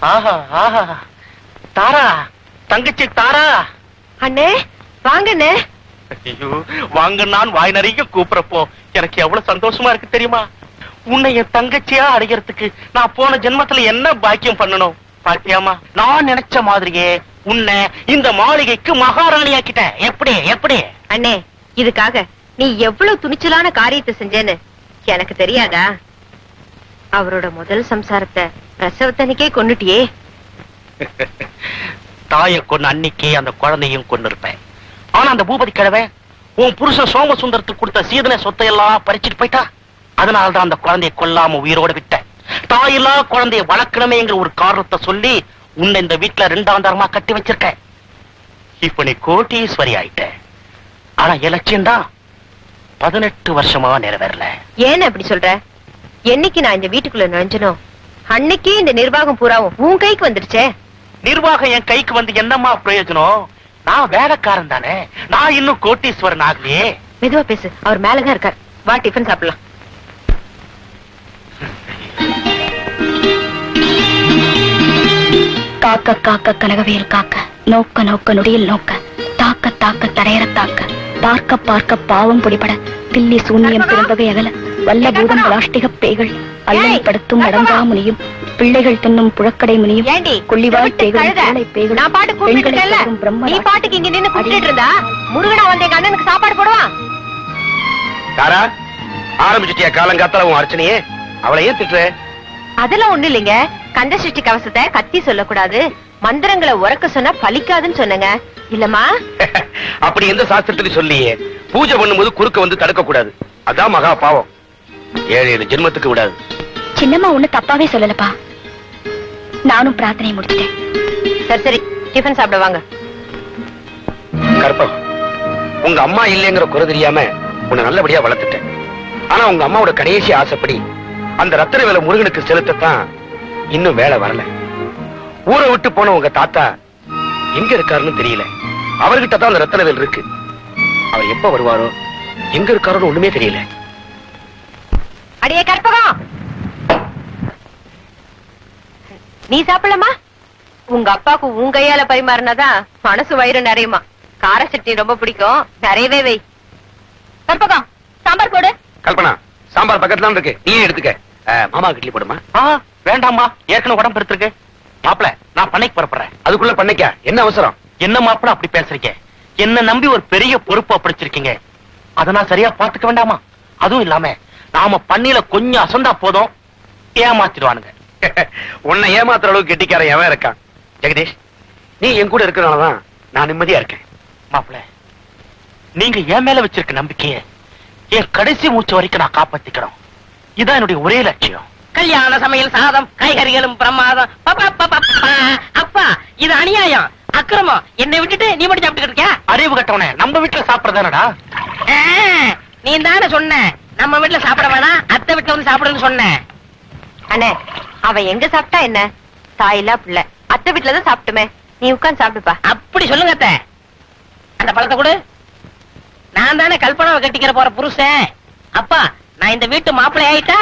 ஆஹா ஆஹா, தாரா, தங்கச்சி தாரா. அண்ணே வாங்கண்ணே. ஐயோ, வாங்க, நான் வாய் நிறைய கூப்பிடப்போ எனக்கு எவ்வளவு சந்தோஷமா இருக்கு தெரியுமா? உன்னை என் தங்கச்சியா அடைகிறதுக்கு நான் போன ஜென்மத்துல என்ன பாக்கியம் பண்ணணும் பாத்தியாமா? நான் நினைச்ச மாதிரியே உன்னை இந்த மாளிகைக்கு மகாராணி ஆக்கிட்டேன். எப்படி எப்படி? அண்ணே, இதுக்காக நீ எவ்வளவு துணிச்சலான காரியத்தை செஞ்சேன்னு எனக்கு தெரியாதா? அவரோட முதல் சம்சாரத்தை பிரசவத்தனிக்கே கொன்னுட்டியே. தாயை கொண்டு அன்னைக்கே அந்த குழந்தையும் கொண்டு இருப்பேன். ஆனா அந்த பூபதி கிழவன் உன் புருஷன் சோமசுந்தரத்துக்கு கொடுத்த சீதன சொத்தையெல்லாம் பறிச்சுட்டு போயிட்டா. அதனால்தான் அந்த குழந்தையை கொல்லாம உயிரோட விட்டேன். தாயில்லா குழந்தைய வளர்க்கணுமேங்கிற ஒரு காரணத்தை சொல்லி உன்னை இந்த வீட்டுல 2ஆம் தரமா கட்டி வச்சிருக்கேன். இப்ப நீ கோட்டீஸ்வரி ஆயிட்ட. ஆனா எலட்சியம் தான் 18 வருஷமா நிறைவேறல. ஏன் அப்படி சொல்ற? என்னைக்கு நான் இந்த வீட்டுக்குள்ள நுழைஞ்சனோ அன்னைக்கே இந்த நிர்வாகம் பூராவும் உன் கைக்கு வந்துடுச்சே. நிர்வாகம் என் கைக்கு வந்து என்னமா பிரயோஜனம்? நான் வேலைக்காரன் தானே. நான் இன்னும் கோட்டீஸ்வரன் ஆகலையே. மெதுவா பேசு, அவர் மேலதான் இருக்கார். வா, டிஃபன் சாப்பிடலாம். காக்க காக்க கனகவேல் காக்க, நோக்க நோக்க நொடியில் நோக்க, தாக்க தாக்க தரையற தாக்க, பார்க்க பார்க்க பாவம் பிடிபட, தில்லி சூன்யம் பெரும்பகை அகல, வல்ல பூதம் பிளாஸ்டிக பேய்கள் அல்லைப்படுத்தும் நடந்தா முனியும், பிள்ளைகள் தின்னும் புழக்கடை முனியும், கொள்ளிவாய் பேய்கள் நான் பாட்டு கூப்பிட்டுட்டேன்ல, நீ பாட்டுக்கு இங்க நின்னு கூப்பிட்டு இருந்தா முருகனா வந்து எங்க அண்ணனுக்கு சாப்பாடு போடுவான். தாரா, ஆரம்பிச்சிட்டியா காலங்காத்தால உன் அர்ச்சனையே? அவளை ஏன் திட்டுற? அதெல்லாம் ஒண்ணு இல்லைங்க. கந்த சஷ்டி கவசத்தை கத்தி சொல்லக்கூடாது, மந்திரங்களை உறக்க சொன்னா பலிக்காதுன்னு சொன்னங்க. இல்லம்மா? அப்படி எந்த சாஸ்திரத்துக்கு சொல்லியே பூஜை பண்ணும்போது குறுக்க வந்து தடுக்க கூடாது. அதான் மகா பாவம். 7 ஜென்மத்துக்கு விடாது. சின்னம்மா ஒண்ணு தப்பாவே சொல்லலப்பா. நானும் பிரார்த்தனை முடிச்சிட்டேன். சரி சரி, டிஃபன் சாப்பிட வாங்க. கற்பகம், உங்க அம்மா இல்லைங்கிற குறை தெரியாம உன்னை நல்லபடியா வளர்த்துட்டேன். ஆனா உங்க அம்மாவோட கடைசி ஆசைப்படி அந்த ரத்தன வேலை முருகனுக்கு செலுத்தத்தான் இன்னும் வேலை வரல. ஊரை விட்டு போன உங்க தாத்தா எங்க இருக்காருன்னு தெரியல. அவர்கிட்ட தான் அந்த ரத்தன வேல் இருக்கு. அவர் எப்ப வருவாரோ, எங்க இருக்காரோன்னு ஒண்ணுமே தெரியல. அடியே கற்பகம், நீ சாப்பிடலாமா? உங்க அப்பாக்கு உன் கையால பரிமாறினாதான் மனசு வயிறு நிறையுமா. கார சட்னி ரொம்ப பிடிக்கும், நிறையவே வை. கற்பகம், சாம்பார் போடு. கல்பனா, சாம்பார் பக்கத்துல இருக்கு, நீயே எடுத்துக்க. மாமா இட்லி போடுமா? வேண்டாமா, ஏற்கனவே உடம்பு எடுத்துருக்கு. மாப்பிள, நான் பண்ணைக்கு புறப்படுறேன். அதுக்குள்ள பண்ணைக்கா? என்ன அவசரம்? என்ன மாப்பிள அப்படி பேசுறீங்க? என்ன நம்பி ஒரு பெரிய பொறுப்பு அப்படிச்சிருக்கீங்க. அத நான் சரியா பாத்துக்க வேண்டாமா? அதுவும் இல்லாம நாம பண்ணையில கொஞ்சம் அசந்தா போதும், ஏமாத்திடுவானுங்க. உன்னை ஏமாத்துற அளவுக்கு கெட்டிக்காரன் எவன் இருக்கான்? ஜெகதீஷ், நீ என் கூட இருக்கிறனாலதான் நான் நிம்மதியா இருக்கேன். மாப்பிள, நீங்க என் மேல வச்சிருக்க நம்பிக்கைய என் கடைசி மூச்சு வரைக்கும் நான் காப்பாத்திக்கணும். இதான் என்னுடைய ஒரே லட்சியம். கல்யாண சமையல் சாதம் காய்கறிகளும் பிரமாதம். அப்பா, இது அநியாயம், அக்கிரமம். என்னை விட்டுட்டு நீ மட்டும் சாப்பிட்டு இருக்க? அறிவு கட்டவனே, நம்ம வீட்டுல சாப்பிடறதானடா. நீ தானே சொன்ன நம்ம வீட்டுல சாப்பிட வேணாம், அத்தை வீட்டுல வந்து சாப்பிடுன்னு சொன்ன. அண்ணே, அவன் எங்க சாப்பிட்டா என்ன? தாயில்லா பிள்ளை, அத்தை வீட்டுலதான் சாப்பிட்டுமே. நீ உட்கார்ந்து சாப்பிடுப்பா. அப்படி சொல்லுங்க அத்தை. அந்த பழத்தை கொடு. நான் தானே கல்பனாவை கட்டிக்கிற போற புருஷன். அப்பா, நான் இந்த வீட்டு மாப்பிள்ளை ஆயிட்டா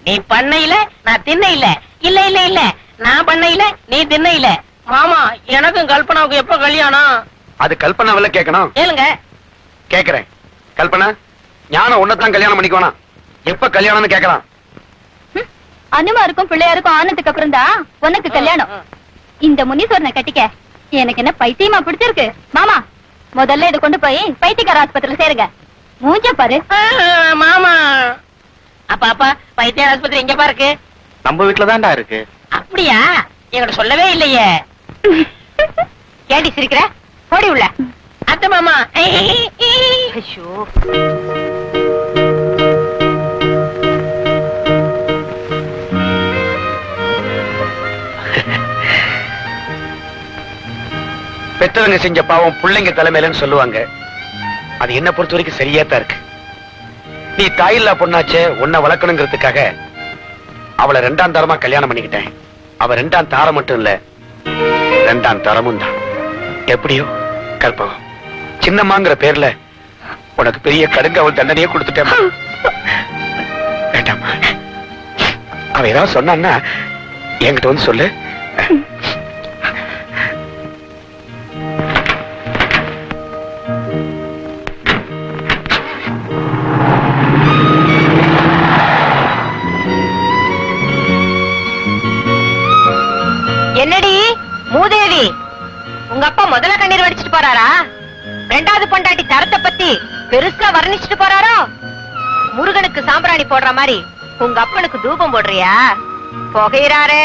நீ பண்ணையில நான் திண்ணையில. இல்ல இல்ல இல்ல, நான் பண்ணையில நீ திண்ணையில. மாமா, எனக்கும் கல்பனாவுக்கு எப்ப கல்யாணம்? அது கல்பனாவில கேட்கணும். கேளுங்க. கேக்குறேன். கல்பனா, ஞானம் உன்னதான் கல்யாணம் பண்ணிக்குவானா? எப்ப கல்யாணம்னு கேட்கலாம். அனுமாருக்கும் பிள்ளையாருக்கும் ஆனதுக்கு அப்புறம் தான் உனக்கு கல்யாணம். இந்த முனீஸ்வரனை கட்டிக்க எனக்கு என்ன பைத்தியமா பிடிச்சிருக்கு? மாமா, முதல்ல இதை கொண்டு போய் பைத்தியக்கார ஆஸ்பத்திரியில சேருங்க. மூஞ்ச பாரு. மாமா, அப்பா பைத்திய ஆஸ்பத்திரி எங்க பாருக்கு? நம்ம வீட்டுலதான்டா இருக்கு. அப்படியா? என்கிட்ட சொல்லவே இல்லையே. ஏண்டி சிரிக்கிற? ஓடி உள்ள. அத்தை மாமா. ஐயோ, பெற்றவங்க செஞ்ச பாவம் பிள்ளைங்க தலைமையிலன்னு சொல்லுவாங்க. அது என்ன பொறுத்த வரைக்கும் சரியாத்தான் இருக்கு. நீ தாயில்லா பொண்ணாச்சே, உன்னை வளர்க்கணுங்கிறதுக்காக அவளை 2ஆம் தரமா கல்யாணம் பண்ணிக்கிட்டேன். அவ 2ஆம் தாரம் மட்டும் இல்ல, 2ஆம் தரமும் தான். எப்படியோ கற்பகம், சின்னம்மாங்கிற பேர்ல உனக்கு பெரிய கடுங்காவல் தண்டனையே கொடுத்துட்டேன். வேண்டாமா, அவ ஏதாவது சொன்னான்னா என்கிட்ட வந்து சொல்லு. என்னடி மூதேவி, உங்க அப்பா முதல்ல கண்ணீர் வடிச்சிட்டு போறாரா? ரெண்டாவது பொண்டாட்டி தரத்தை பத்தி பெருசா வர்ணிச்சுட்டு போறாரோ? முருகனுக்கு சாம்பிராணி போடுற மாதிரி உங்க அப்பனுக்கு தூபம் போடுறியா? புகையிறாரே.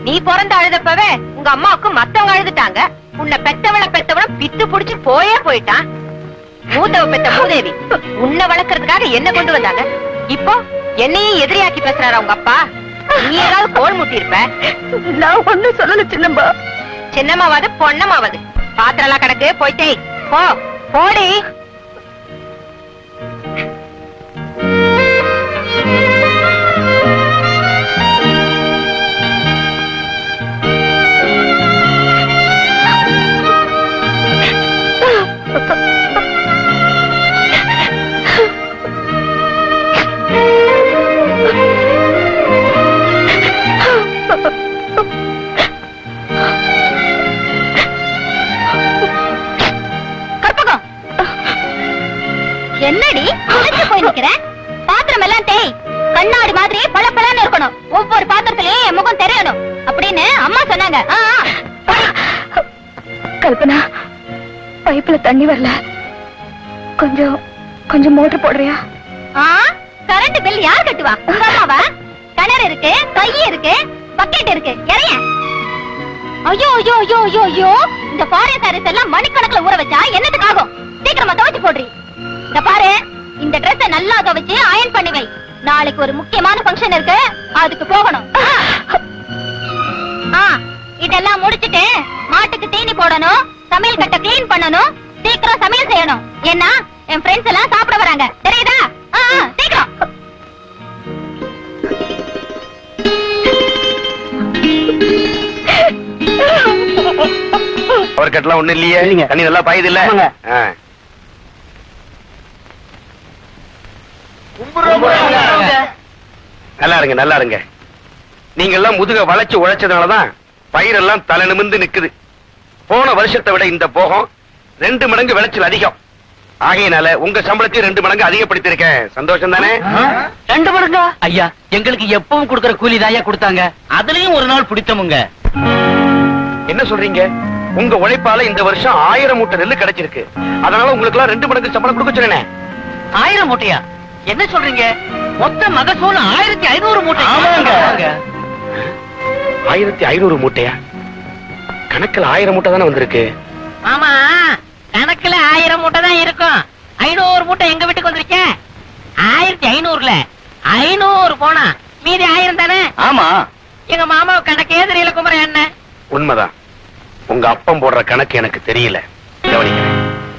நீ பிறந்த அழுதப்பவே உங்க அம்மாவுக்கு மத்தவங்க அழுதுட்டாங்க. உன்னை பெத்தவள பித்து புடிச்சு போயிட்டான். மூத்தவ பெத்த மூதேவி உன்னை வளர்க்கறதுக்காக என்ன கொண்டு வந்தாங்க. இப்போ என்னையும் எதிரியாக்கி பேசுறாரா உங்க அப்பா? நீ ஏதாவது கோல் முட்டி இருப்ப. நான் ஒண்ணும் சொல்லல சின்னம்மா. சின்னமாவது பொன்னமாவது பாத்திரம் எல்லாம் கிடக்கு, போயிட்டே போ போடி. என்னடி குளிச்சு போய் நிக்கிற? பாத்திரம் எல்லாம் தேய், கண்ணாடி மாதிரி பளபளன்னு இருக்கணும், ஒவ்வொரு பாத்திரத்திலயும் என் முகம் தெரியணும் அப்படின்னு அம்மா சொன்னாங்க. கல்பனா, பைப்ல தண்ணி வரல, கொஞ்சம் மோட்டர் போடுறியா? கரண்ட் பில் யார் கட்டுவா? உங்க அம்மாவா? கிணறு இருக்கு, கை இருக்கு, பக்கெட் இருக்கு, இறைய. ஐயோ ஐயோ ஐயோ ஐயோ ஐயோ, இந்த ஃபாரின் சாரீஸ் எல்லாம் மணிக்கணக்குல ஊற வச்சா என்னத்துக்கு ஆகும்? சீக்கிரமா துவைச்சு போடுறீ. இந்த பாரு, இந்த Dress நல்லா துவைச்சு அயன் பண்ணி வை. நாளைக்கு ஒரு முக்கியமான ஃபங்க்ஷன் இருக்கு, அதுக்கு போகணும். இதெல்லாம் முடிச்சிட்டு மாட்டுக்கு தீனி போடணும், சமையல் கட்டை கிளீன் பண்ணணும், சீக்கிரம் சமையல் செய்யணும். ஏன்னா என் ஃப்ரெண்ட்ஸ் எல்லாம் சாப்பிட வராங்க, தெரியுதா? சீக்கிரம். அவர் கட்டலாம் ஒண்ணு இல்லையே, தண்ணி நல்லா பாயுது இல்ல? நல்லா இருங்க, நல்லா இருங்க. நீங்க எல்லாம் முதுக வளைச்சு உழைச்சதுனாலதான் பயிரெல்லாம் தலை நிமிர்ந்து நிக்குது. போன வருஷத்தை விட இந்த போகம் 2 மடங்கு விளைச்சல் அதிகம். ஆகையினால உங்க சம்பளத்தையும் 2 மடங்கு அதிகப்படுத்திருக்கேன். சந்தோஷம் தானே? 2 மடங்கா? ஐயா, எங்களுக்கு எப்பவும் கொடுக்கற கூலி தாயா கொடுத்தாங்க, அதுலயும் ஒரு நாள் பிடித்தமுங்க. என்ன சொல்றீங்க? உங்க உழைப்பால இந்த வருஷம் 1000 மூட்டை நெல்லு கிடைச்சிருக்கு. அதனால உங்களுக்கு எல்லாம் 2 மடங்கு சம்பளம் கொடுக்க சொன்னேன். 1000 மூட்டையா? என்ன சொல்றீங்க? மொத்த மகசூல் 1500 மூட்டை. 1500 மூட்டையா? கணக்குல 1000 மூட்டை தானே வந்திருக்கு. ஆமா, கணக்குல 1000 மூட்டை தான் இருக்கும். 500 மூட்டை எங்க வீட்டுக்கு வந்திருக்க. 1500ல 500 போனா மீதி 1000 தானே? ஆமா. எங்க மாமா கணக்கே தெரியல குமர என்ன. உண்மைதான். உங்க அப்பம் போடுற கணக்கு எனக்கு தெரியல. கவனிங்க,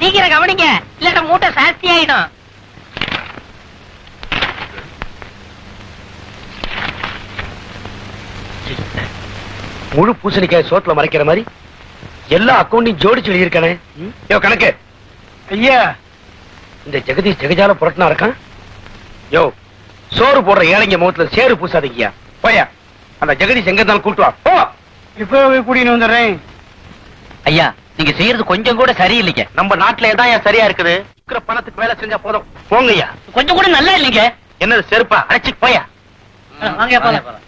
சீக்கிரம் கவனிங்க, இல்ல மூட்டை சாஸ்தி ஆயிடும். முழு பூசணிக்காய் சோத்துல மறைக்கிற மாதிரி எல்லா அக்கௌண்டையும் ஜோடிச்சு எழுதியிருக்கானே. யோ கணக்கு ஐயா, இந்த ஜெகதீஷ் ஜெகஜால புரட்டினா இருக்கான். யோ, சோறு போடுற ஏழைங்க முகத்துல சேரு பூசாதீங்கயா. போயா, அந்த ஜெகதீஷ் எங்க இருந்தாலும் கூட்டு வா. போ. இப்ப கூட்டின்னு வந்துடுறேன். ஐயா, நீங்க செய்யறது கொஞ்சம் கூட சரியில்லைங்க. நம்ம நாட்டுல தான் சரியா இருக்குது. இருக்கிற பணத்துக்கு வேலை செஞ்சா போதும். போங்கய்யா. கொஞ்சம் கூட நல்லா இல்லைங்க. என்னது செருப்பா? அழைச்சிட்டு போயா. வாங்க போலாம்.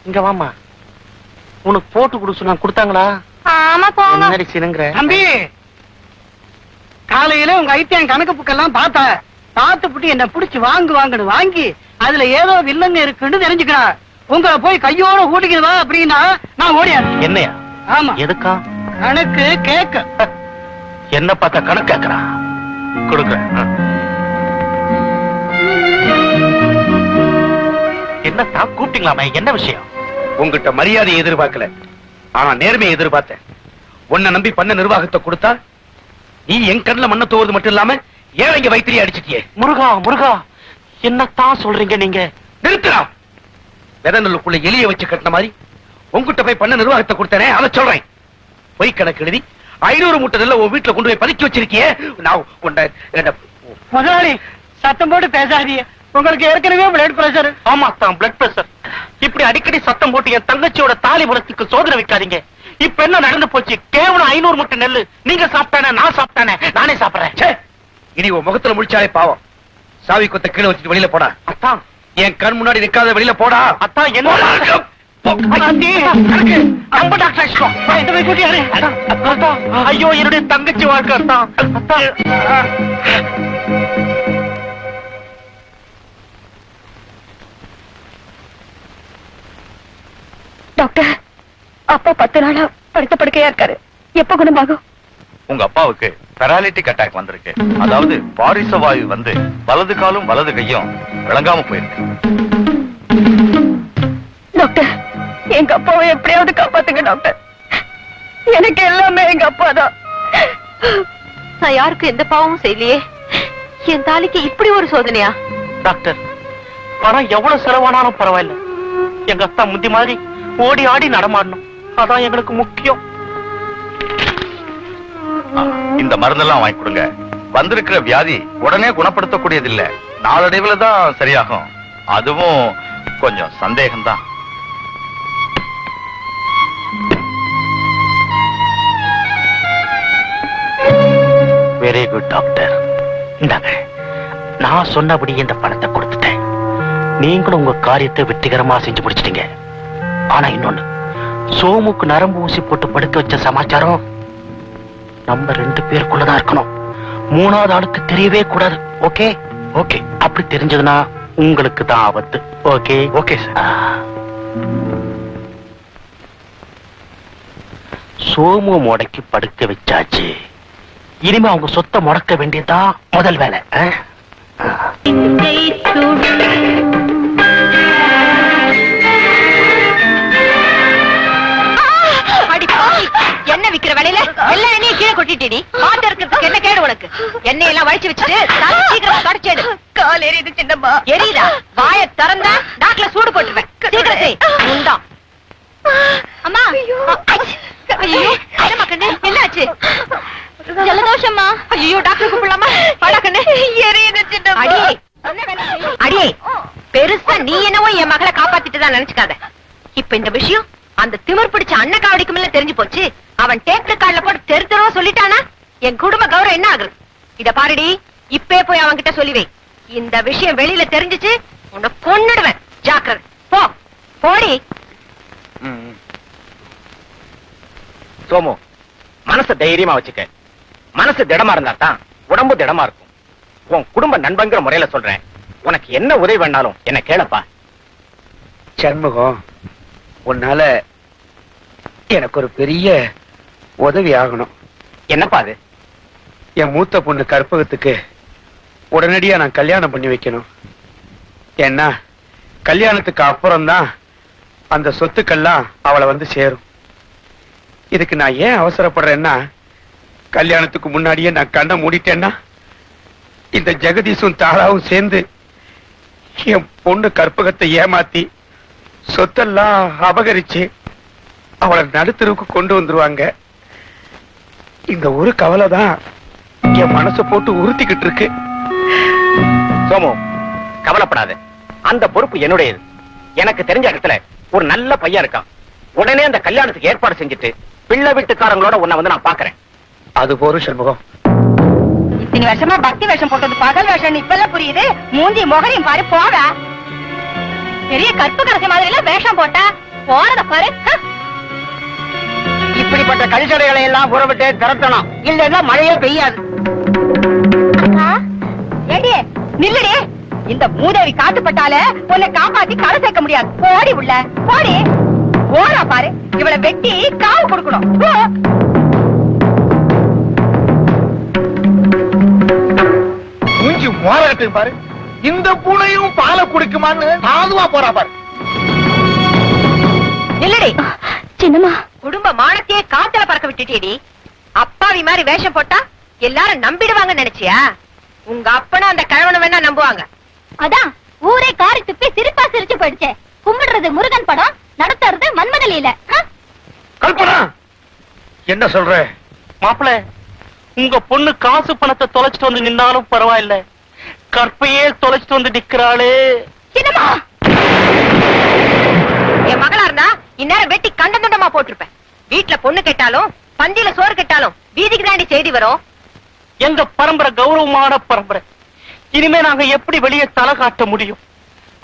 இங்க வாமா. உனக்கு போட்டு கொடு சொன்னா கொடுத்தாங்களா? ஆமா போங்க. என்னடி சினுங்கற? தம்பி, காலையில உங்க ஐத்தியம் கணக்கு புக்கெல்லாம் பார்த்துப்புட்டு என்ன புடிச்சு வாங்குன்னு வாங்கி அதுல ஏதோ வில்லங்க இருக்குன்னு தெரிஞ்சுக்கிறான். உங்களை போய் கையோட கூட்டிக்கிறதா அப்படின்னா நான் ஓடியாரு. என்னையா? ஆமா. எதுக்கா? கணக்கு கேட்க. என்ன பார்த்தா கணக்கு கேட்கறான். கொடுக்குறேன். என்ன தான் கூப்பிட்டீங்களாமே, என்ன விஷயம்? உங்ககிட்ட மரியாதை எதிர்பார்க்கல, ஆனா நேர்மையை எதிர்பார்த்தேன். உன்னை நம்பி பண்ண நிர்வாகத்தை கொடுத்தா நீ என் கண்ணுல மண்ண தோவது மட்டும் இல்லாம ஏழைங்க வயிற்றிலே அடிச்சிட்டியே. முருகா முருகா, என்னத்தான் சொல்றீங்க நீங்க? நிறுத்துறா. விதநெல்லுக்குள்ள எலிய வச்சு கட்டின மாதிரி உங்ககிட்ட போய் பண்ண நிர்வாகத்தை கொடுத்தனே, அதை சொல்றேன். பொய் கணக்கு எழுதி 500 மூட்டை நெல்லை உன் வீட்டுல கொண்டு போய் பதுக்கி வச்சிருக்கியே. நான் முதலாளி, சத்தம் போட்டு பேசாதீங்க. உங்களுக்கு ஏற்கனவே பிளட் பிரஷர். ஆமா தான், பிளட் பிரஷர். இப்படி அடிக்கடி சத்தம் போட்டு என் தங்கச்சியோட தாலி புறத்துக்கு சோதனை வைக்காதீங்க. இப்ப என்ன நடந்து போச்சு? கேவலம் 500 மூட்டை நெல்லு நீங்க சாப்பிட்டானே, நான் சாப்பிட்டானே, நானே சாப்பிடுறேன். இனி உன் முகத்துல முடிச்சாலே பாவம். சாவி கொத்த கீழே வச்சுட்டு வெளியில போடா. அத்தான் என் கண் முன்னாடி நிக்காத, வெளியில போடா. அத்தான் என்ன ஐயோ என்னுடைய தங்கச்சி வாழ்க்கை. டாக்டர், அப்பா 10 நாளா படுத்த படுக்கையா இருக்காரு. எப்ப குணமாகும்? உங்க அப்பாவுக்கு பெராலிட்டிக் அட்டாக் வந்திருக்கு. அதாவது வாரிச வாயு வந்து வலது காலும் வலது கையும் விளங்காம போயிருக்கு. டாக்டர், எங்க அப்பாவை எப்படியாவது காப்பாத்துங்க டாக்டர். எனக்கு எல்லாமே எங்க அப்பா தான். நான் யாருக்கும் எந்த பாவமும் செய்யலையே. என் தாலிக்கு இப்படி ஒரு சோதனையா? டாக்டர், பணம் எவ்வளவு செலவானாலும் பரவாயில்ல. எங்க அத்தா முந்தி மாதிரி ஓடி ஆடி நடமாடணும். அதான் எங்களுக்கு முக்கியம். இந்த மருந்தெல்லாம் வாங்கி கொடுங்க. வந்திருக்கிற வியாதி உடனே குணப்படுத்தக்கூடியது இல்ல, நாளடைவுல தான் சரியாகும். அதுவும் கொஞ்சம் சந்தேகம்தான். Very good doctor. இந்தாங்க, நான் சொன்னபடி இந்த பணத்தை கொடுத்துட்டேன். நீங்களும் உங்க காரியத்தை வெற்றிகரமா செஞ்சு முடிச்சிட்டீங்க. ஆனா இன்னொன்னு, சோமுக்கு நரம்பு ஊசி போட்டு படுக்க வச்ச சமாச்சாரம் நம்ம 2 பேருக்குள்ளதான் இருக்கணும். 3வது ஆளுக்கு தெரியவே கூடாது. ஓகே? ஓகே. அப்படி தெரிஞ்சதுன்னா உங்களுக்கு தான் ஆபத்து. ஓகே? Okay sir. சோமு முடக்கி படுக்க வச்சாச்சு. இனிமே அவங்க சொத்தை முடக்க வேண்டியதுதான் முதல் வேலை. என்ன விக்கிற வேலையில எல்லா எண்ணெயும் கீழே கொட்டிட்டீ. பாத்து இருக்கிறதுக்கு என்ன கேடு உனக்கு? எண்ணெய் எல்லாம் வழிச்சு வச்சுட்டு சீக்கிரம் தொடச்சேடு. கால் எரியுது சின்னம்மா. எரியுதா? வாய திறந்தா நாக்குல சூடு போட்டுருவேன். சீக்கிரம் உண்டா. அம்மா, ஐயோ என்னம்மா கண்ணு, என்னாச்சு? ஜலதோஷம்மா. ஐயோ டாக்டர் கூப்பிடலாமா? பாடா கண்ணு, எரியுது சின்னம்மா. அடியே, பெருசா நீ என்னவோ என் மகளை காப்பாத்திட்டு தான் நினைச்சுக்காத. இப்ப இந்த விஷயம் அந்த திமிர் பிடிச்ச அண்ணக்காவடிக்கு மேல தெரிஞ்சு போச்சு. அவன் டேப் கார்டுல போட்டு தெரு தெருவா சொல்லிட்டானா என் குடும்ப கௌரவம் என்ன ஆகுது? இத பாருடி, இப்பே போய் அவன் கிட்ட சொல்லிவை. இந்த விஷயம் வெளியில தெரிஞ்சுச்சு உன்னை கொன்னுடுவேன். ஜாக்கிரதை. போ போடி. சோமு, மனச தைரியமா வச்சுக்க. மனசு திடமா இருந்தா தான் உடம்பு திடமா இருக்கும். உன் குடும்ப நண்பங்கிற முறையில சொல்றேன். உனக்கு என்ன உதவி வேணாலும் என்ன கேளப்பா. சண்முகம், உன்னால எனக்கு ஒரு பெரிய உதவி ஆகணும். என்னப்பா அது? என் மூத்த பொண்ணு கற்பகத்துக்கு உடனடியா நான் கல்யாணம் பண்ணி வைக்கணும். ஏன்னா கல்யாணத்துக்கு அப்புறம்தான் அந்த சொத்துக்கள்லாம் அவளை வந்து சேரும். இதுக்கு நான் ஏன் அவசரப்படுறேன்னா, கல்யாணத்துக்கு முன்னாடியே நான் கண்ணை மூடிட்டேன்னா இந்த ஜெகதீஷும் தாராவும் சேர்ந்து என் பொண்ணு கற்பகத்தை ஏமாத்தி சொத்தெல்லாம் அபகரிச்சு அவளை நடுத்தருவுக்கு கொண்டு வந்துருவாங்க. இந்த ஒரு கவலை தான் என் மனசை போட்டு உறுத்திக்கிட்டு இருக்கு. சோமு, கவலைப்படாத. அந்த பொறுப்பு என்னுடையது. எனக்கு தெரிஞ்ச இடத்துல ஒரு நல்ல பையன் இருக்கான். உடனே அந்த கல்யாணத்துக்கு ஏற்பாடு செஞ்சுட்டு பிள்ளை வீட்டுக்காரங்களோட உன்னை வந்து நான் பாக்குறேன். அது போரும் சண்முகம். இத்தனை வருஷமா பக்தி வேஷம் போட்டது பகல் வேஷம் இப்பெல்லாம் புரியுது. மூஞ்சி முகரையும் பாரு. போக பெரிய கற்பு கரசி மாதிரி எல்லாம் வேஷம் போட்டா போறத பாரு. இப்படிப்பட்ட கல்சடைகளை எல்லாம் புறப்பட்டு திரட்டணும். இல்லன்னா மழையே பெய்யாது. ஏடி நில்லுடி. இந்த மூதேவி காட்டுப்பட்டால உன்னை காப்பாத்தி கரை சேர்க்க முடியாது. போடி உள்ள போடி. ஓரா பாரு, இவளை வெட்டி காவு கொடுக்கணும். மூஞ்சி மோரகட்டு பாரு. இந்த பூனையும் பாலை குடிக்குமான்னு சாதுவா போறா பாரு. நில்லுடி. சின்னம்மா, குடும்ப மானத்தையே காத்துல பறக்க விட்டுட்டேடி. அப்பாவி மாதிரி வேஷம் போட்டா எல்லாரும் நம்பிடுவாங்க நினைச்சியா? உங்க அப்பனும் அந்த கழவனை வேணா நம்புவாங்க. அதான் ஊரே காரி துப்பி சிரிப்பா சிரிச்சு போயிடுச்சே. கும்பிடுறது முருகன் படம், நடத்துறது மன்மதலில. கல்பனா, என்ன சொல்ற? மாப்பிள்ள, உங்க பொண்ணு காசு பணத்தை தொலைச்சிட்டு வந்து நின்னாலும் பரவாயில்ல, கற்பையே தொலைச்சிட்டு வந்து நிக்கிறாளே. சின்னம்மா, என் மகளா இருந்தா இந்நேரம் வெட்டி கண்ட துண்டமா போட்டிருப்பேன். வீட்டுல பொண்ணு கேட்டாலும் பந்தியில சோறு கேட்டாலும் வீதிக்கு தாண்டி செய்தி வரும். எங்க பரம்பரை கௌரவமான பரம்பரை. இனிமே நாங்க எப்படி வெளியே தலை காட்ட முடியும்?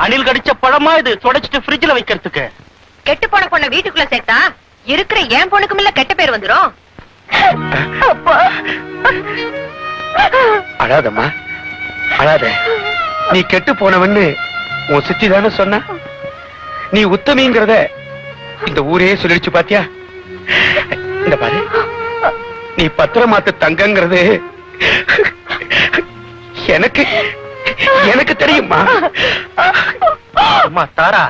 அணில் கடிச்ச பழமா இது தொடச்சிட்டு ஃப்ரிட்ஜ்ல வைக்கிறதுக்கு. கெட்டு போன பொண்ண வீட்டுக்குள்ள சேர்த்தா இருக்கிற என் பொண்ணுக்கும் இல்ல கெட்ட பேர் வந்துரும். அழாதம்மா, அழாத. நீ கெட்டு போனவன்னு உன் சித்தி தானே சொன்ன. நீ உத்தமிங்கிறத இந்த ஊரே சொல்லிடுச்சு பாத்தியா? இந்த பாரு, நீ பத்திரமாத்து தங்கங்கிறது எனக்கு எனக்கு தெரியுமா? அம்மா தாரா,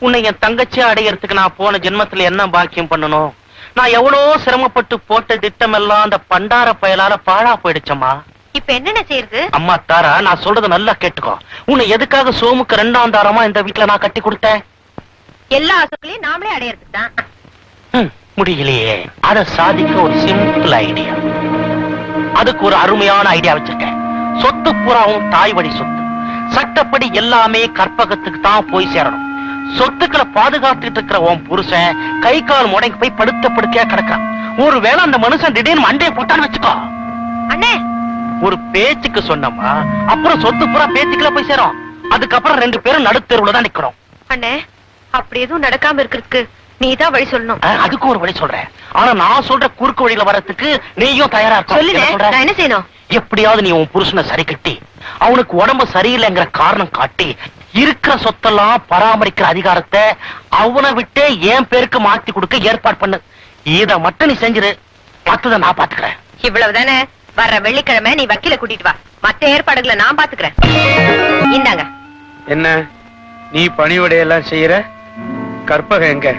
உன்னை என் தங்கச்சியா அடையறதுக்கு நான் போன ஜென்மத்துல என்ன பாக்கியம் பண்ணணும்? நான் எவ்வளவு சிரமப்பட்டு போட்ட திட்டம் எல்லாம் அந்த பண்டார பயலால பாழா போயிடுச்சம்மா. இப்ப என்னென்ன செய்யறது? அம்மா தாரா, நான் சொல்றத நல்லா கேட்டுக்கோ. உன்னை எதுக்காக சோமுக்கு 2ஆம் தாரமா இந்த வீட்டுல நான் கட்டி கொடுத்தேன்? எல்லா ஆசைகளையும் நாமளே அடையறதுக்கு தான். முடியலையே. அத சாதிக்க ஒரு சிம்பிள் ஐடியா. அதுக்கு ஒரு அருமையான ஐடியா வச்சிருக்கேன். சொத்து புறாவும் தாய் வழி சொத்து. சட்டப்படி எல்லாமே கற்பகத்துக்கு தான் போய் சேரணும். சொத்துக்களை பாதுகாத்துட்டு இருக்கிற உன் புருஷன் கை கால் முடங்கி போய் படுத்த படுக்கையா கிடக்கான். ஒருவேளை அந்த மனுஷன் திடீர்னு மண்டையை போட்டான்னு வச்சுக்கோ. அண்ணே, ஒரு பேச்சுக்கு சொன்னமா, அப்புறம் சொத்து புறா பேச்சுக்குள்ள போய் சேரும். அதுக்கப்புறம் 2 பேரும் நடுத்தெருவுல தான் நிக்கணும். அண்ணே, அப்படி எதுவும் நடக்காம இருக்கிறதுக்கு நீதான் வழி சொல்லணும். அதுக்கு ஒரு வழி சொல்றேன். ஆனா நான் சொல்ற குறுக்கு வழியில வர்றதுக்கு நீயும் தயாரா சொல்லுங்க, இருக்க. நான் என்ன செய்யணும்? எப்படியாவது நீ உன் புருஷனை சரி கட்டி அவனுக்கு உடம்பு சரியில்லைங்கிற காரணம் காட்டி இருக்கிற சொத்தெல்லாம் பராமரிக்கிற அதிகாரத்தை அவனை விட்டே என் பேருக்கு மாத்தி கொடுக்க ஏற்பாடு பண்ணு. இத மட்டும் நீ செஞ்சிரு, மத்தத நான் பாத்துக்கிறேன். இவ்வளவுதானே? வர்ற வெள்ளிக்கிழமை நீ வக்கீல கூட்டிட்டு வா, மத்த ஏற்பாடுகளை நான் பாத்துக்கிறேன். இந்தாங்க. என்ன நீ பணிவிடையெல்லாம் செய்யற? கற்பகம் எங்க?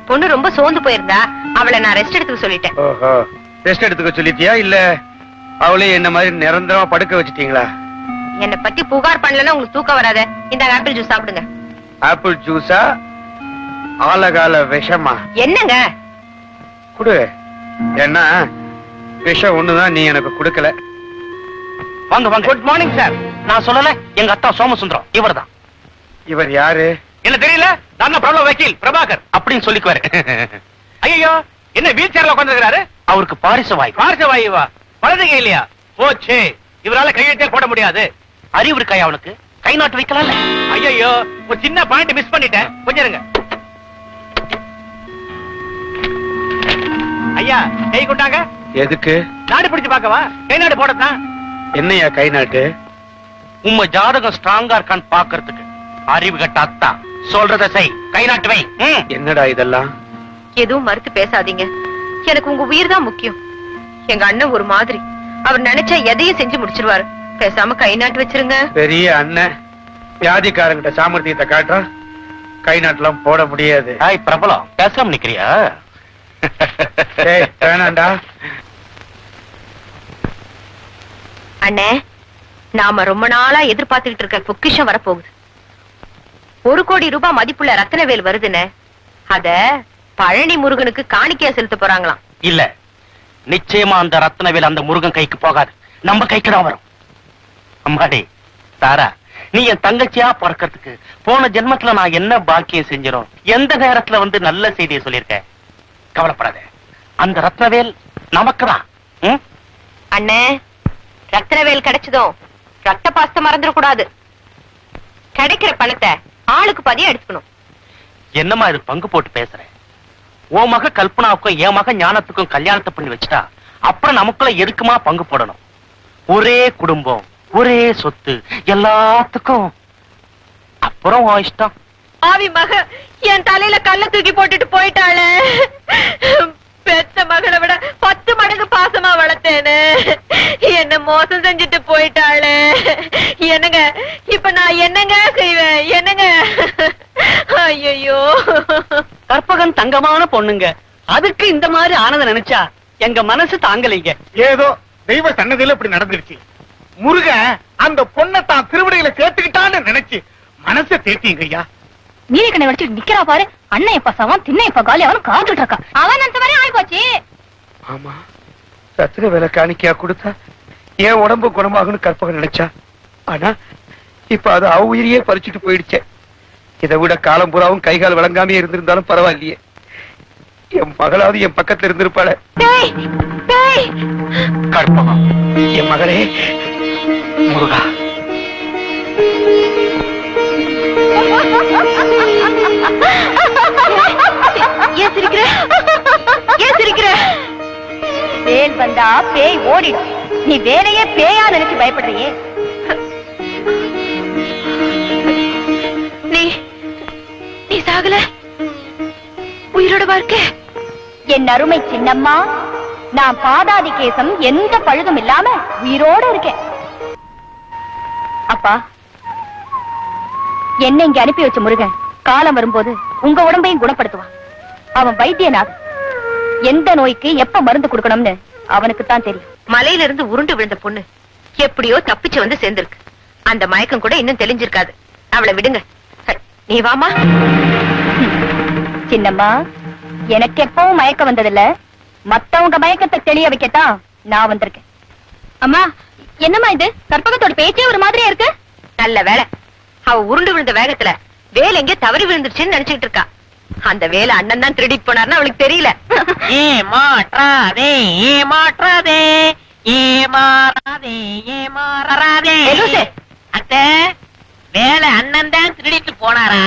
பொண்ணு ரொம்ப சோர்ந்து போயிருந்தா, அவளை நான் ரெஸ்ட் எடுத்துக்க சொல்லிட்டேன். ஓஹோ, ரெஸ்ட் எடுத்துக்க சொல்லிட்டியா? இல்ல அவளே என்ன மாதிரி நிரந்தரமா படுக்க வச்சிட்டீங்களா? என்னை பத்தி புகார் பண்ணலன்னா உங்களுக்கு தூக்கம் வராத. இந்த ஆப்பிள் ஜூஸ் சாப்பிடுங்க. ஆப்பிள் ஜூஸா? ஆலகால விஷமா? என்னங்க குடு. என்ன விஷம் ஒண்ணுதான் நீ எனக்கு கொடுக்கல. வாங்க வாங்க. Good morning sir. நான் சொல்லல, எங்க அத்தா சோமசுந்தரம் இவர்தான். இவர் யாரு? என்ன தெரியல? நான் பிரபல வக்கீல் பிரபாகர் அப்படின்னு சொல்லிக்குவாரு. ஐயோ, என்ன வீல் சேர்ல உட்கார்ந்திருக்காரு? அவருக்கு பாரிச வாய். பாரிச வாயுவா? வலதுகை இல்லையா? போச்சே, இவரால கையெழுத்தே போட முடியாது. அறிவு இருக்காயா அவனுக்கு? கை நாட்டு வைக்கலாம்ல. ஐயோ, ஒரு சின்ன பாயிண்ட் மிஸ் பண்ணிட்டேன், கொஞ்சம் இருங்க. ஐயா, கை கொண்டாங்க. எதுக்கு? நாடு பிடிச்சு பார்க்கவா? கை நாடு போடத்தான். என்னையா கை நாட்டு? உம்ம ஜாதகம் ஸ்ட்ராங்கா இருக்கான்னு பாக்குறதுக்கு. அறிவு கட்ட அத்தா, சொல்றத செய், கை நாட்டு வை. என்னடா இதெல்லாம்? எதுவும் மறுத்து பேசாதீங்க. எனக்கு உங்க உயிர் தான் முக்கியம். எங்க அண்ணன் ஒரு மாதிரி, அவர் நினைச்சா எதையும் செஞ்சு முடிச்சிருவாரு. பேசாம கை நாட்டு வச்சிருங்க. பெரிய அண்ணன் வியாதிக்காரங்கிட்ட சாமர்த்தியத்தை காட்டுறா, கை நாட்டுலாம் போட முடியாது. பிரபலம் பேசாம நிக்கிறியா? வேணாண்டா. அண்ணே, நாம ரொம்ப நாளா எதிர்பார்த்துக்கிட்டு இருக்க பொக்கிஷம் வரப்போகுது. 1 கோடி ரூபாய் மதிப்புள்ள ரத்தினவேல் வருதுன்னு, அத பழனி முருகனுக்கு காணிக்கையா செலுத்த போறாங்களாம். இல்ல, நிச்சயமா அந்த ரத்தினவேல் அந்த முருகன் கைக்கு போகாது, நம்ம கைக்கு தான் வரும். அம்மாடி தாரா, நீ என் தங்கச்சியா பிறக்கிறதுக்கு போன ஜென்மத்துல நான் என்ன பாக்கியம் செஞ்சிடும், எந்த நேரத்துல வந்து நல்ல செய்தியை சொல்லியிருக்கேன். கவலைப்படாத, அந்த ரத்னவேல் நமக்குதான். அண்ணே, ரத்னவேல் கிடைச்சதும் ரத்த பாஸ்த மறந்துடக்கூடாது. கிடைக்கிற பணத்தை ஆளுக்கு பாதியா எடுத்துக்கணும். என்னமா இது பங்கு போட்டு பேசுறேன்? உன் மக கல்பனாவுக்கும் என் மக ஞானத்துக்கும் கல்யாணத்தை பண்ணி வச்சுட்டா அப்புறம் நமக்குள்ள எதுக்குமா பங்கு போடணும்? ஒரே குடும்பம், ஒரே சொத்து, எல்லாத்துக்கும் அப்புறம் உன் இஷ்டம். ஆவி மக என் தலையில கல்ல தூக்கி போட்டுட்டு போயிட்டாளே. பெத்த மகளை விட 10 மடங்கு பாசமா வளர்த்தேன்னு என்ன மோசம் செஞ்சுட்டு போயிட்டாளே. என்னங்க இப்ப நான் என்னங்க செய்வேன்? என்னங்க? ஐயோ, கற்பகன் தங்கமான பொண்ணுங்க, அதுக்கு இந்த மாதிரி ஆனத நினைச்சா எங்க மனசு தாங்கலைங்க. ஏதோ தெய்வ சன்னதியில இப்படி நடந்துருச்சு. முருகன் அந்த பொண்ணை தான் திருவிடையில சேர்த்துக்கிட்டான்னு நினைச்சு மனசை தேர்த்தீங்க ஐயா. நீலக்கண்ணை வடிச்சுட்டு நிக்கிறா பாரு. அண்ணன் எப்ப சவான், தின்ன எப்ப காலி, அவன் காத்துட்டு இருக்கா. அவன் அந்த மாதிரி ஆகி போச்சு. ஆமா, ரத்தின வேலை காணிக்கையா கொடுத்தா என் உடம்பு குணமாகும்னு கற்பகம் நினைச்சா. ஆனா இப்ப அது அவ உயிரியே பறிச்சுட்டு போயிடுச்சே. இதை விட காலம் பூராவும் கை கால் விளங்காமே இருந்திருந்தாலும் பரவாயில்லையே, என் மகளாவது என் பக்கத்துல இருந்திருப்பாள. கற்பகம், என் மகளே முருகா. ஏன் சிரிக்கிற? ஏன் சிரிக்கிற? வேல் வந்தா பேய் ஓடிடும். நீ வேலையே பேயா நினைச்சு பயப்படுறியே. நீ சாகல, உயிரோட இருக்க. என் அருமை சின்னம்மா, நான் பாதாதி கேசம் எந்த பழுதும் இல்லாம உயிரோட இருக்கேன். அப்பா, என்ன இங்க அனுப்பி வச்ச முருகன் காலம் வரும்போது உங்க உடம்பையும் குணப்படுத்துவான். அவன் வைத்தியநாதன். எந்த நோய்க்கு எப்ப மருந்து கொடுக்கணும்னு அவனுக்கு தான் தெரியும். மலையில இருந்து உருண்டு விழுந்த பொண்ணு எப்படியோ தப்பிச்சு வந்து சேர்ந்திருக்கு. அந்த மயக்கம் கூட இன்னும் தெளிஞ்சிருக்காது. அவளை விடுங்க. நீ வாமா. சின்னம்மா, எனக்கு எப்பவும் மயக்கம் வந்ததில்ல. மத்தவங்க மயக்கத்தை தெளிய வைக்கத்தான் நான் வந்திருக்கேன். அம்மா, என்னம்மா இது? கற்பகத்தோட பேச்சே ஒரு மாதிரியா இருக்கு. நல்ல வேலை, அவ உருண்டு விழுந்த வேகத்துல வேலை எங்க தவறி விழுந்துருச்சுன்னு நினைச்சிட்டு இருக்கா. அந்த வேலை அண்ணன் தான் திருடிட்டு போனார்னு அவளுக்கு தெரியல. ஏமாற்றாதே ஏமாற்றாதே ஏமாறாதே ஏமாறாதே. அத்தை, வேலை அண்ணன் தான் திருடிட்டு போனாரா?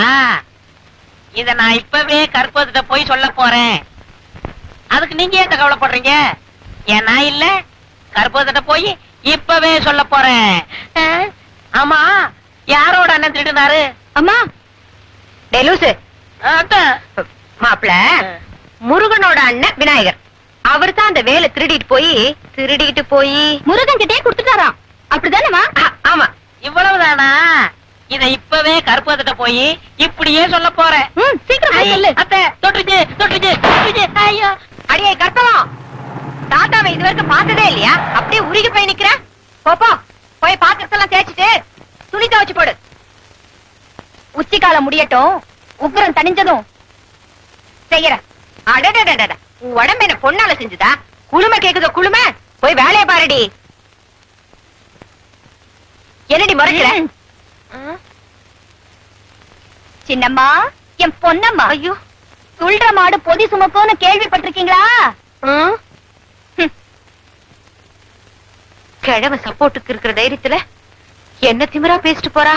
இத நான் இப்பவே கற்பகத்திட்ட போய் சொல்ல போறேன். அதுக்கு நீங்க ஏன் கவலைப்படுறீங்க? ஏன் நான் இல்ல, கற்பகத்திட்ட போய் இப்பவே சொல்ல போறேன். ஆமா, யாரோட அண்ணன் திருடினாரு? அம்மா, டெலூசு மாப்பிள, முருகனோட அண்ணன் விநாயகர். அவர் தான் அந்த வேலை திருடிட்டு போய் முருகன் கிட்டே கொடுத்துட்டாராம். அப்படிதானமா? ஆமா. இவ்வளவுதானா? இத இப்பவே கற்பகத்திட்ட போய் இப்படியே சொல்ல போறேன். சீக்கிரம் போய் சொல்லு. அத்தை, தொட்டுச்சு தொட்டுச்சு தொட்டுச்சு. ஐயோ, அடியே கற்பகம், தாத்தாவை இதுவரைக்கும் பார்த்ததே இல்லையா? அப்படியே உருகி போய் நிக்கிற. போப்போ, போய் பாத்திரத்தெல்லாம் தேய்ச்சிட்டு துணி துவைச்சு போடு. உச்சி காலம் முடியட்டும், உக்கிரம் தணிஞ்சதும் செய்யற. அடடடடட, உன் உடம்பு என்ன பொண்ணால செஞ்சுதா? குளுமை கேக்குதோ குளுமை? போய் வேலையை பாருடி. என்னடி முறைக்கிற? சின்னம்மா, என் பொன்னம்மா. ஐயோ, துள்ற மாடு பொதி சுமக்கும்னு கேள்விப்பட்டிருக்கீங்களா? கிழவ சப்போர்ட்டுக்கு இருக்கிற தைரியத்துல என்ன திமிரா பேசிட்டு போறா.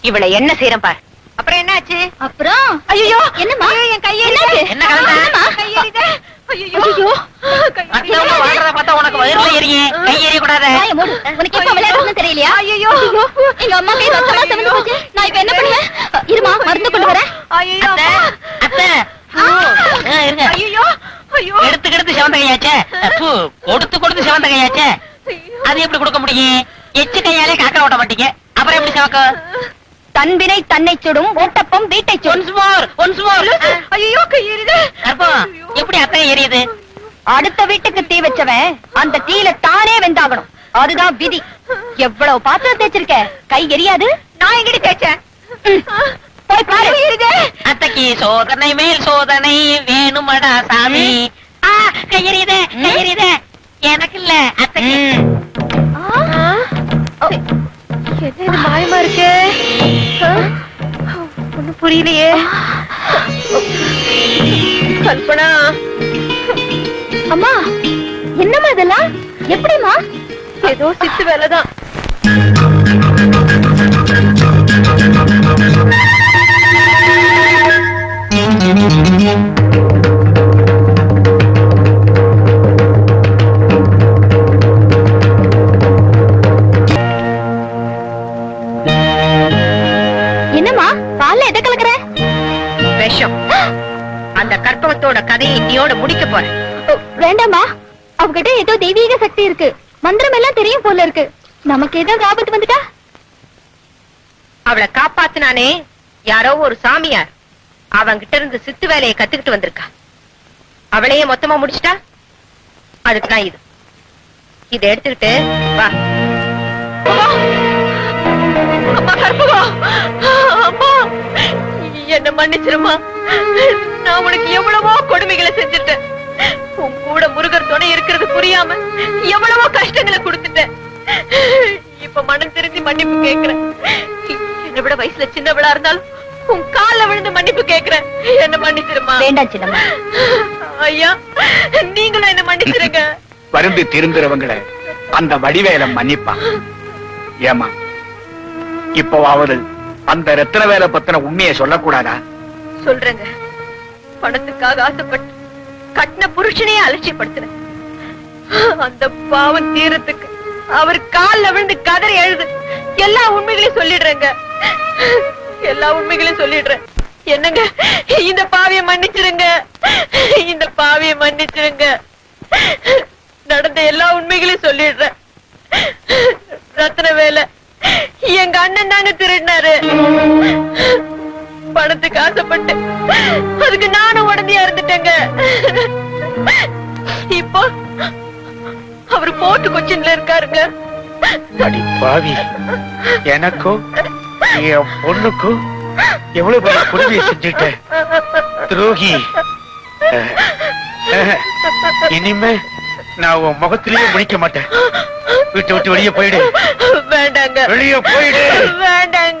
இவளை என்ன செய்யறேன் பாரு. அப்புறம் என்னாச்சு? அப்புறம் ஐயோ, என்னம்மா என் கையெழுது? என்ன கலந்தா? கையெழுது. ஐயோ, மத்தவங்க வாழ்றத பார்த்தா உனக்கு வயிறுல எரியும். கை எரிய கூடாது. உனக்கு எப்ப விளையாடணும்னு தெரியலையா? ஐயோ, எங்க அம்மா கை ரத்தமா செவந்து போச்சு. நான் இப்ப என்ன பண்ணுவேன்? இருமா, மருந்து கொண்டு வரேன். ஐயோ, அத்தை, அத்தை, இருங்க. ஐயோ, ஐயோ, எடுத்து சிவந்த கையாச்சே. கொடுத்து சிவந்த கையாச்சே. அது எப்படி கொடுக்க முடியும்? எச்சு கையாலே காக்கா ஓட்ட மாட்டீங்க, அப்புறம் எப்படி சிவக்கும்? தன்வினை தன்னை சுடும், ஓட்டப்பம் வீட்டை சுடும். Once more. ஐயோ, கையெழுது. கற்பகம், எப்படி அத்தை எரியுது? அடுத்த வீட்டுக்கு தீ வச்சவன் அந்த தீயில தானே வெந்தாகணும். அதுதான் விதி. எவ்வளவு பாத்திரம் தேய்ச்சிருக்க, கை எரியாது? நான் எங்கடி தேய்ச்சேன்? போய் பாரு. அத்தைக்கு சோதனை மேல் சோதனை வேணுமடா சாமி. கையெறியுதே கையெறியுதே. எனக்கு இல்ல, அத்தைக்கு. என்ன இது மாயமா இருக்கு? ஒண்ணும் புரியலையே. கல்பனா, அம்மா, என்னம்மா இதெல்லாம்? எப்படிமா? ஏதோ சித்து வேலைதான். என்னம்மா, பால்ல எதை கலக்குற? விஷம். அந்த கற்பகத்தோட கதையை இன்னையோட முடிக்க போறேன். வேண்டாமா, அவகிட்ட ஏதோ தெய்வீக சக்தி இருக்கு. மந்திரம் எல்லாம் தெரியும் போல இருக்கு. நமக்கு ஏதாவது ஆபத்து வந்துட்டா? அவளை காப்பாத்துனானே யாரோ ஒரு சாமியார், அவங்கிட்ட இருந்து சித்து வேலையை கத்துக்கிட்டு வந்திருக்கா. அவளையே மொத்தமா முடிச்சிட்டா. அதுக்குதான் இது. இதை எடுத்துக்கிட்டு வா. அம்மா கற்பகம், அம்மா என்ன மன்னிச்சிருமா. நான் உனக்கு எவ்வளவோ கொடுமைகளை செஞ்சுட்டேன். உன் கூட முருகர் துணை இருக்கிறது புரியாம எவ்வளவோ கஷ்டங்களை கொடுத்துட்டேன். இப்ப மனம் திரும்பி மன்னிப்பு கேட்கிறேன். என்னை விட வயசுல சின்னவளா இருந்தாலும் உன் கால்ல விழுந்து மன்னிப்பு கேக்குறேன். என்ன மன்னிச்சிருமா. வேண்டாம் சின்னம்மா. ஐயா, நீங்களும் என்ன மன்னிச்சிருங்க. வருந்து திரும்புறவங்களை அந்த வடிவேல மன்னிப்பா. ஏமா, இப்போவாவது அந்த ரத்தின வேலை பத்தின உண்மையை சொல்லக்கூடாதா? சொல்றேங்க. பணத்துக்காக ஆசைப்பட்டு கட்டின புருஷனையே அலட்சியப்படுத்துறேன். அந்த பாவம் தீரத்துக்கு அவர் கால்ல விழுந்து கதறி எழுது. எல்லா உண்மைகளையும் சொல்லிடுறேங்க. எல்லா உண்மைகளையும் சொல்லிடுறேன். என்னங்க, இந்த பாவியை மன்னிச்சிருங்க. இந்த பாவியை மன்னிச்சிருங்க. நடந்த எல்லா உண்மைகளையும் சொல்லிடுறேன். ரத்ன வேலை எங்க அண்ணன் தாங்க திருடினாரு. பணத்துக்கு ஆசைப்பட்டு அதுக்கு நானும் உடனே இருந்துட்டேங்க. இப்போ அவரு போட்டு கொச்சின்ல இருக்காருங்க. அடி பாவி, எனக்கும் என் பொண்ணுக்கும் எவ்வளவு பெரிய கொடுமையை செஞ்சுட்ட துரோகி. இனிமே நான் உன் முகத்திலேயே முடிக்க மாட்டேன். வீட்டை விட்டு வெளியே போயிடு. வேண்டாங்க, வெளியே போயிடு. வேண்டாங்க.